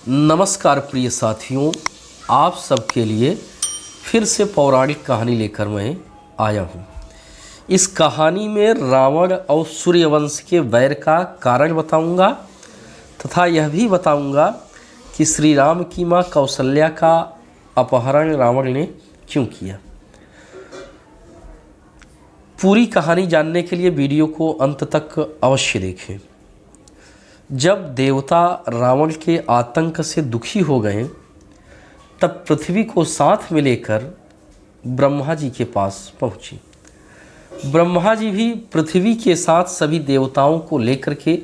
नमस्कार प्रिय साथियों, आप सबके लिए फिर से पौराणिक कहानी लेकर मैं आया हूँ। इस कहानी में रावण और सूर्यवंश के वैर का कारण बताऊंगा तथा यह भी बताऊंगा कि श्री राम की माँ कौशल्या का अपहरण रावण ने क्यों किया। पूरी कहानी जानने के लिए वीडियो को अंत तक अवश्य देखें। जब देवता रावण के आतंक से दुखी हो गए तब पृथ्वी को साथ में लेकर ब्रह्मा जी के पास पहुँचे। ब्रह्मा जी भी पृथ्वी के साथ सभी देवताओं को लेकर के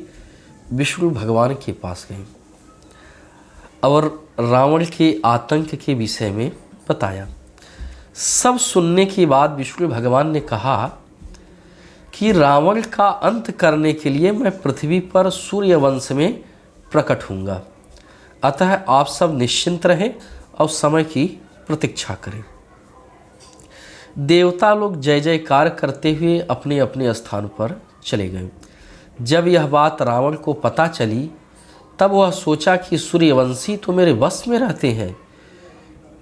विष्णु भगवान के पास गए और रावण के आतंक के विषय में बताया। सब सुनने के बाद विष्णु भगवान ने कहा कि रावण का अंत करने के लिए मैं पृथ्वी पर सूर्यवंश में प्रकट होऊंगा, अतः आप सब निश्चिंत रहें और समय की प्रतीक्षा करें। देवता लोग जय जयकार करते हुए अपने अपने स्थान पर चले गए। जब यह बात रावण को पता चली तब वह सोचा कि सूर्यवंशी तो मेरे वश में रहते हैं,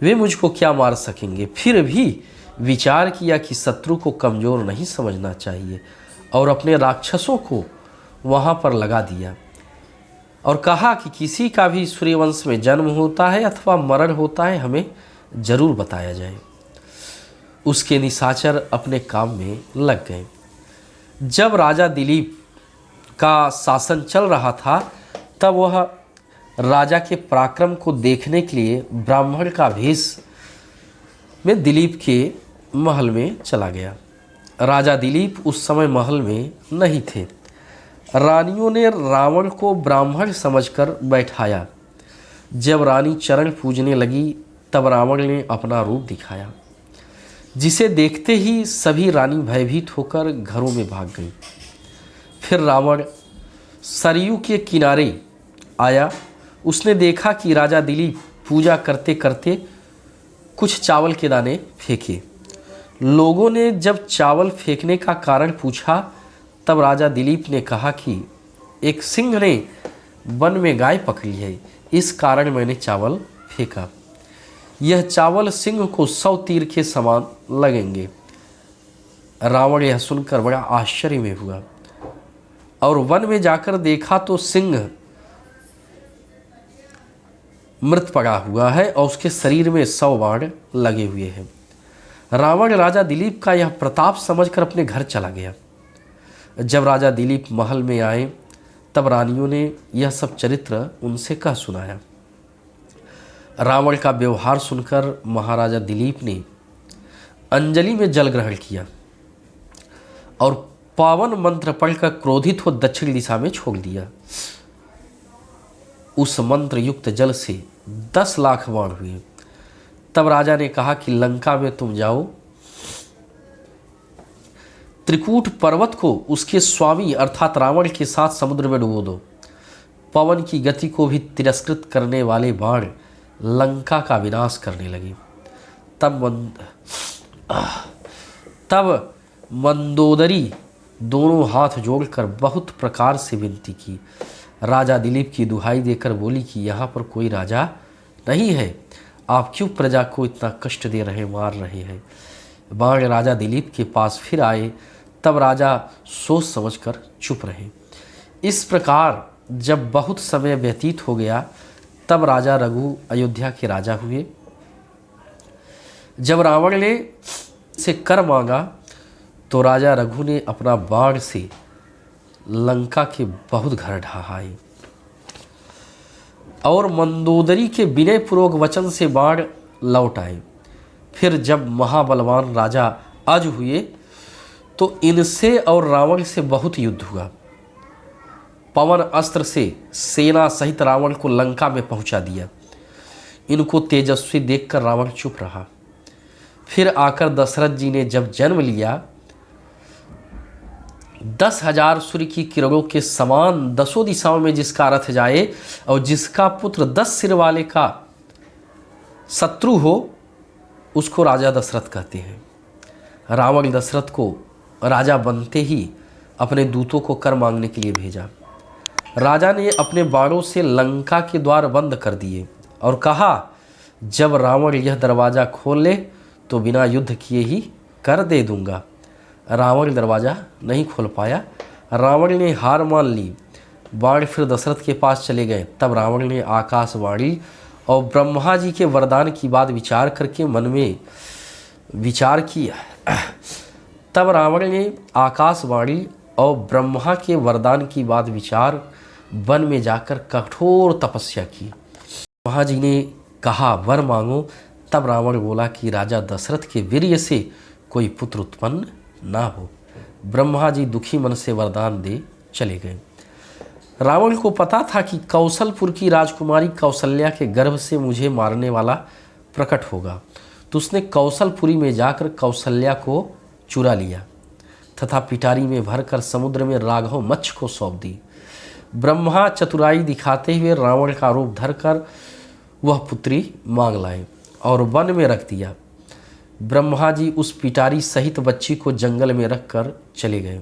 वे मुझको क्या मार सकेंगे। फिर भी विचार किया कि शत्रु को कमज़ोर नहीं समझना चाहिए और अपने राक्षसों को वहाँ पर लगा दिया और कहा कि किसी का भी सूर्यवंश में जन्म होता है अथवा मरण होता है, हमें जरूर बताया जाए। उसके निशाचर अपने काम में लग गए। जब राजा दिलीप का शासन चल रहा था तब वह राजा के पराक्रम को देखने के लिए ब्राह्मण का भेष में दिलीप के महल में चला गया। राजा दिलीप उस समय महल में नहीं थे। रानियों ने रावण को ब्राह्मण समझकर बैठाया। जब रानी चरण पूजने लगी तब रावण ने अपना रूप दिखाया, जिसे देखते ही सभी रानी भयभीत होकर घरों में भाग गई। फिर रावण सरयू के किनारे आया। उसने देखा कि राजा दिलीप पूजा करते करते कुछ चावल के दाने फेंके। लोगों ने जब चावल फेंकने का कारण पूछा तब राजा दिलीप ने कहा कि एक सिंह ने वन में गाय पकड़ी है, इस कारण मैंने चावल फेंका। यह चावल सिंह को 100 तीर के समान लगेंगे। रावण यह सुनकर बड़ा आश्चर्य में हुआ और वन में जाकर देखा तो सिंह मृत पड़ा हुआ है और उसके शरीर में 100 बाण लगे हुए हैं। रावण राजा दिलीप का यह प्रताप समझकर अपने घर चला गया। जब राजा दिलीप महल में आए तब रानियों ने यह सब चरित्र उनसे कह सुनाया। रावण का व्यवहार सुनकर महाराजा दिलीप ने अंजलि में जल ग्रहण किया और पावन मंत्र पढ़कर क्रोधित हो दक्षिण दिशा में छोड़ दिया। उस मंत्र युक्त जल से 10 लाख बाण हुए। तब राजा ने कहा कि लंका में तुम जाओ, त्रिकूट पर्वत को उसके स्वामी अर्थात रावण के साथ समुद्र में डुबो दो। पवन की गति को भी तिरस्कृत करने वाले बाण लंका का विनाश करने लगे। तब मंदोदरी दोनों हाथ जोड़कर बहुत प्रकार से विनती की। राजा दिलीप की दुहाई देकर बोली कि यहाँ पर कोई राजा नहीं है, आप क्यों प्रजा को इतना कष्ट दे रहे, मार रहे हैं। बाण राजा दिलीप के पास फिर आए तब राजा सोच समझकर चुप रहे। इस प्रकार जब बहुत समय व्यतीत हो गया तब राजा रघु अयोध्या के राजा हुए। जब रावण ने से कर मांगा तो राजा रघु ने अपना बाण से लंका के बहुत घर ढहाए और मंदोदरी के विनय पूर्वक वचन से बाण लौट आए। फिर जब महाबलवान राजा अज हुए तो इनसे और रावण से बहुत युद्ध हुआ। पवन अस्त्र से सेना सहित रावण को लंका में पहुंचा दिया। इनको तेजस्वी देखकर रावण चुप रहा। फिर आकर दशरथ जी ने जब जन्म लिया 10,000 सूर्य की किरणों के समान 10 दिशाओं में जिसका रथ जाए और जिसका पुत्र 10 सिर वाले का शत्रु हो उसको राजा दशरथ कहते हैं। रावण दशरथ को राजा बनते ही अपने दूतों को कर मांगने के लिए भेजा। राजा ने अपने बाणों से लंका के द्वार बंद कर दिए और कहा, जब रावण यह दरवाज़ा खोल ले तो बिना युद्ध किए ही कर दे दूंगा। रावण दरवाज़ा नहीं खोल पाया। रावण ने हार मान ली। बाण फिर दशरथ के पास चले गए। तब रावण ने आकाशवाणी और ब्रह्मा जी के वरदान की बात विचार करके मन में विचार किया। तब रावण ने आकाशवाणी और ब्रह्मा के वरदान की बात विचार वन में जाकर कठोर तपस्या की। ब्रह्मा जी ने कहा, वर मांगो। तब रावण बोला कि राजा दशरथ के वीर्य से कोई पुत्र उत्पन्न ना हो। ब्रह्मा जी दुखी मन से वरदान दे चले गए। रावण को पता था कि कौशलपुर की राजकुमारी कौशल्या के गर्भ से मुझे मारने वाला प्रकट होगा, तो उसने कौशलपुरी में जाकर कौशल्या को चुरा लिया तथा पिटारी में भरकर समुद्र में राघव मच्छ को सौंप दी। ब्रह्मा चतुराई दिखाते हुए रावण का रूप धरकर वह पुत्री मांग लाए और वन में रख दिया। ब्रह्मा जी उस पिटारी सहित बच्ची को जंगल में रखकर चले गए।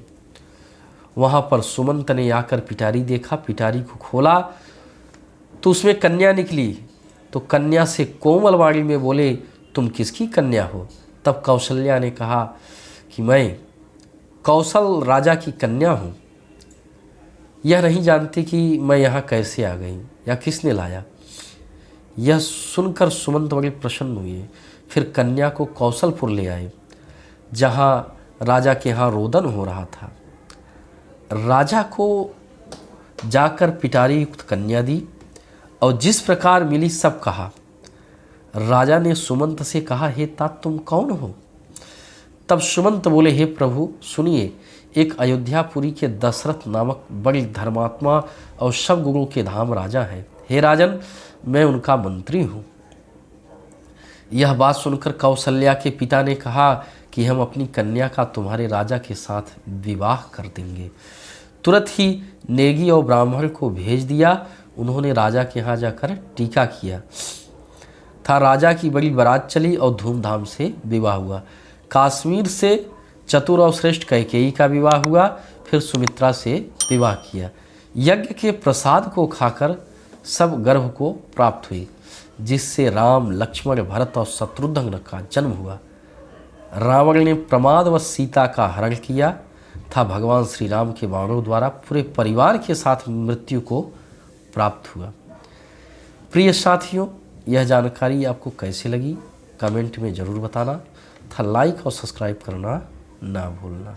वहाँ पर सुमंत ने आकर पिटारी देखा। पिटारी को खोला तो उसमें कन्या निकली। तो कन्या से कोमल वाणी में बोले, तुम किसकी कन्या हो? तब कौशल्या ने कहा कि मैं कौशल राजा की कन्या हूँ। यह नहीं जानती कि मैं यहाँ कैसे आ गई या किसने लाया। यह सुनकर सुमंत बड़े प्रसन्न हुए। फिर कन्या को कौशलपुर ले आए, जहाँ राजा के यहाँ रोदन हो रहा था। राजा को जाकर पिटारी युक्त कन्या दी और जिस प्रकार मिली सब कहा। राजा ने सुमंत से कहा, हे तात तुम कौन हो? तब सुमंत बोले, हे प्रभु सुनिए, एक अयोध्यापुरी के दशरथ नामक बड़े धर्मात्मा और सब गुणों के धाम राजा हैं। हे राजन, मैं उनका मंत्री हूँ। यह बात सुनकर कौशल्या के पिता ने कहा कि हम अपनी कन्या का तुम्हारे राजा के साथ विवाह कर देंगे। तुरंत ही नेगी और ब्राह्मण को भेज दिया। उन्होंने राजा के यहाँ जाकर टीका किया था। राजा की बड़ी बारात चली और धूमधाम से विवाह हुआ। कश्मीर से चतुर और श्रेष्ठ कैकेयी का विवाह हुआ। फिर सुमित्रा से विवाह किया। यज्ञ के प्रसाद को खाकर सब गर्भ को प्राप्त हुई, जिससे राम, लक्ष्मण, भरत और शत्रुघ्न का जन्म हुआ। रावण ने प्रमादवश सीता का हरण किया था। भगवान श्री राम के बाणों द्वारा पूरे परिवार के साथ मृत्यु को प्राप्त हुआ। प्रिय साथियों, यह जानकारी आपको कैसे लगी कमेंट में ज़रूर बताना तथा लाइक और सब्सक्राइब करना ना भूलना।